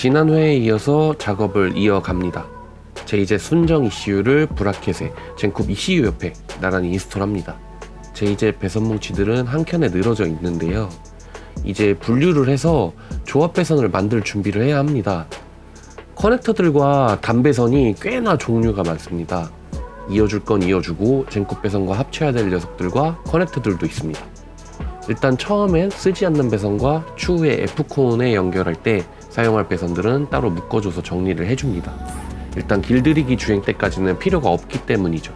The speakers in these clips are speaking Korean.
지난 회에 이어서 작업을 이어갑니다. 제이젯 순정 ECU를 브라켓에 젠쿱 ECU 옆에 나란히 인스톨합니다. 제이젯 배선 뭉치들은 한 켠에 늘어져 있는데요. 이제 분류를 해서 조합 배선을 만들 준비를 해야 합니다. 커넥터들과 단배선이 꽤나 종류가 많습니다. 이어줄 건 이어주고 젠쿱 배선과 합쳐야 될 녀석들과 커넥터들도 있습니다. 일단 처음엔 쓰지 않는 배선과 추후에 F콘에 연결할 때 사용할 배선들은 따로 묶어줘서 정리를 해줍니다. 일단 길들이기 주행 때까지는 필요가 없기 때문이죠.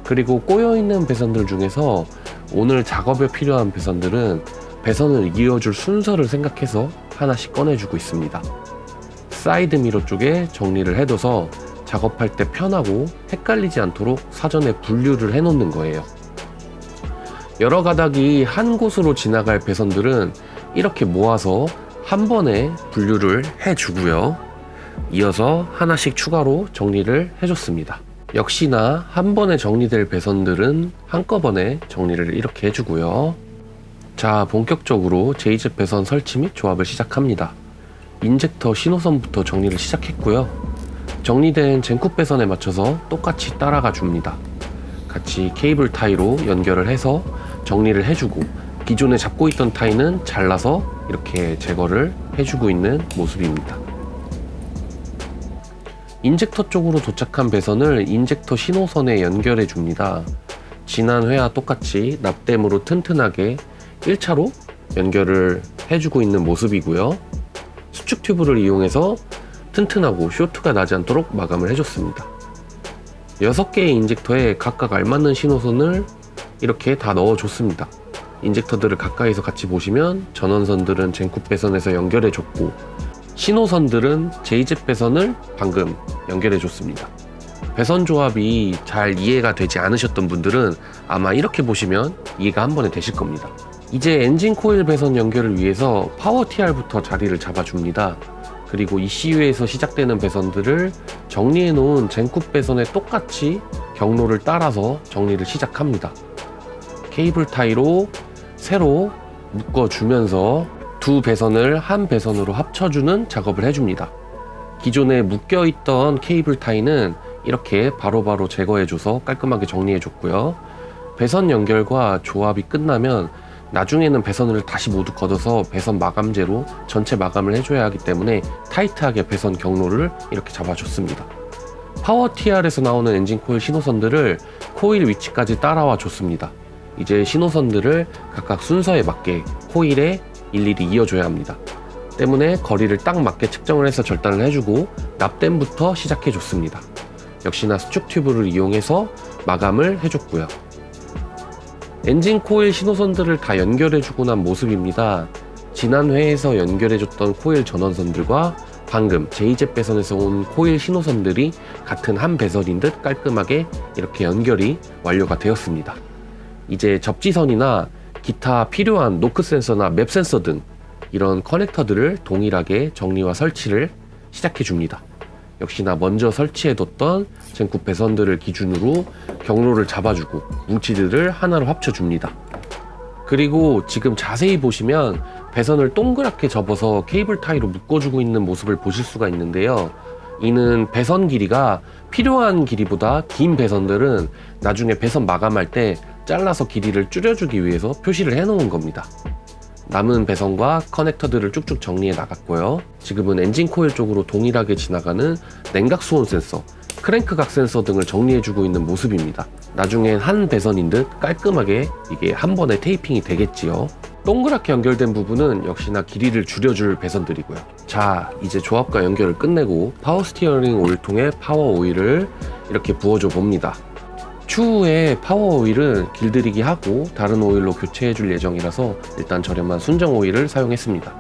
그리고 꼬여있는 배선들 중에서 오늘 작업에 필요한 배선들은 배선을 이어줄 순서를 생각해서 하나씩 꺼내주고 있습니다. 사이드 미러 쪽에 정리를 해둬서 작업할 때 편하고 헷갈리지 않도록 사전에 분류를 해놓는 거예요. 여러 가닥이 한 곳으로 지나갈 배선들은 이렇게 모아서 한 번에 분류를 해주고요. 이어서 하나씩 추가로 정리를 해줬습니다. 역시나 한 번에 정리될 배선들은 한꺼번에 정리를 이렇게 해주고요. 자, 본격적으로 제이젯 배선 설치 및 조합을 시작합니다. 인젝터 신호선부터 정리를 시작했고요. 정리된 젠쿱 배선에 맞춰서 똑같이 따라가 줍니다. 같이 케이블 타이로 연결을 해서 정리를 해주고 기존에 잡고 있던 타이는 잘라서 이렇게 제거를 해주고 있는 모습입니다. 인젝터 쪽으로 도착한 배선을 인젝터 신호선에 연결해 줍니다. 지난 회와 똑같이 납땜으로 튼튼하게 1차로 연결을 해주고 있는 모습이고요. 수축 튜브를 이용해서 튼튼하고 쇼트가 나지 않도록 마감을 해줬습니다. 6개의 인젝터에 각각 알맞는 신호선을 이렇게 다 넣어줬습니다. 인젝터들을 가까이서 같이 보시면 전원선들은 젠쿱 배선에서 연결해줬고 신호선들은 제이젯 배선을 방금 연결해줬습니다. 배선 조합이 잘 이해가 되지 않으셨던 분들은 아마 이렇게 보시면 이해가 한 번에 되실 겁니다. 이제 엔진 코일 배선 연결을 위해서 파워 TR부터 자리를 잡아줍니다. 그리고 ECU에서 시작되는 배선들을 정리해 놓은 젠쿱 배선에 똑같이 경로를 따라서 정리를 시작합니다. 케이블 타이로 새로 묶어주면서 두 배선을 한 배선으로 합쳐주는 작업을 해줍니다. 기존에 묶여있던 케이블 타이는 이렇게 바로바로 제거해줘서 깔끔하게 정리해줬고요. 배선 연결과 조합이 끝나면 나중에는 배선을 다시 모두 걷어서 배선 마감제로 전체 마감을 해줘야 하기 때문에 타이트하게 배선 경로를 이렇게 잡아줬습니다. 파워 TR에서 나오는 엔진 코일 신호선들을 코일 위치까지 따라와 줬습니다. 이제 신호선들을 각각 순서에 맞게 코일에 일일이 이어줘야 합니다. 때문에 거리를 딱 맞게 측정을 해서 절단을 해주고 납땜부터 시작해줬습니다. 역시나 수축 튜브를 이용해서 마감을 해줬고요. 엔진 코일 신호선들을 다 연결해주고 난 모습입니다. 지난 회에서 연결해줬던 코일 전원선들과 방금 제이젯 배선에서 온 코일 신호선들이 같은 한 배선인 듯 깔끔하게 이렇게 연결이 완료가 되었습니다. 이제 접지선이나 기타 필요한 노크 센서나 맵 센서 등 이런 커넥터들을 동일하게 정리와 설치를 시작해 줍니다. 역시나 먼저 설치해뒀던 젠쿱 배선들을 기준으로 경로를 잡아주고 뭉치들을 하나로 합쳐줍니다. 그리고 지금 자세히 보시면 배선을 동그랗게 접어서 케이블 타이로 묶어주고 있는 모습을 보실 수가 있는데요. 이는 배선 길이가 필요한 길이보다 긴 배선들은 나중에 배선 마감할 때 잘라서 길이를 줄여주기 위해서 표시를 해놓은 겁니다. 남은 배선과 커넥터들을 쭉쭉 정리해 나갔고요. 지금은 엔진 코일 쪽으로 동일하게 지나가는 냉각 수온 센서, 크랭크 각 센서 등을 정리해주고 있는 모습입니다. 나중엔 한 배선인 듯 깔끔하게 이게 한 번에 테이핑이 되겠지요. 동그랗게 연결된 부분은 역시나 길이를 줄여줄 배선들이고요. 자, 이제 조합과 연결을 끝내고 파워 스티어링 오일통에 파워 오일을 이렇게 부어줘 봅니다. 추후에 파워 오일은 길들이기 하고 다른 오일로 교체해 줄 예정이라서 일단 저렴한 순정 오일을 사용했습니다.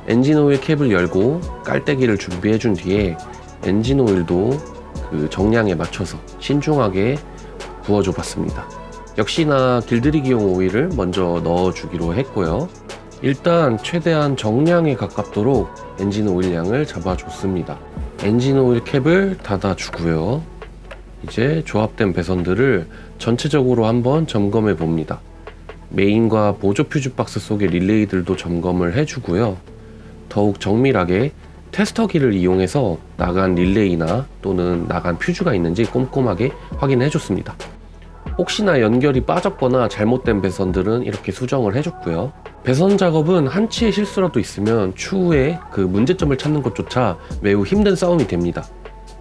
엔진 오일 캡을 열고 깔때기를 준비해 준 뒤에 엔진 오일도 그 정량에 맞춰서 신중하게 부어줘 봤습니다. 역시나 길들이기용 오일을 먼저 넣어주기로 했고요. 일단 최대한 정량에 가깝도록 엔진 오일 양을 잡아줬습니다. 엔진 오일 캡을 닫아주고요. 이제 조합된 배선들을 전체적으로 한번 점검해 봅니다. 메인과 보조 퓨즈 박스 속의 릴레이들도 점검을 해주고요. 더욱 정밀하게 테스터기를 이용해서 나간 릴레이나 또는 나간 퓨즈가 있는지 꼼꼼하게 확인해 줬습니다. 혹시나 연결이 빠졌거나 잘못된 배선들은 이렇게 수정을 해줬고요. 배선 작업은 한치의 실수라도 있으면 추후에 그 문제점을 찾는 것조차 매우 힘든 싸움이 됩니다.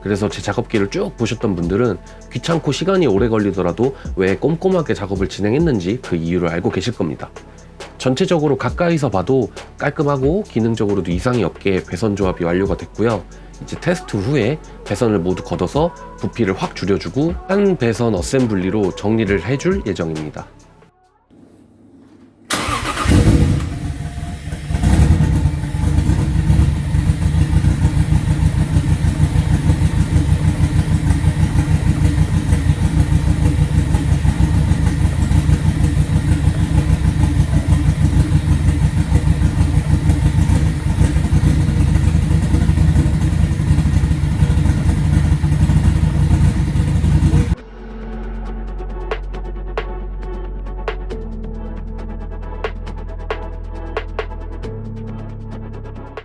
그래서 제 작업기를 쭉 보셨던 분들은 귀찮고 시간이 오래 걸리더라도 왜 꼼꼼하게 작업을 진행했는지 그 이유를 알고 계실 겁니다. 전체적으로 가까이서 봐도 깔끔하고 기능적으로도 이상이 없게 배선 조합이 완료가 됐고요. 이제 테스트 후에 배선을 모두 걷어서 부피를 확 줄여주고 한 배선 어셈블리로 정리를 해줄 예정입니다.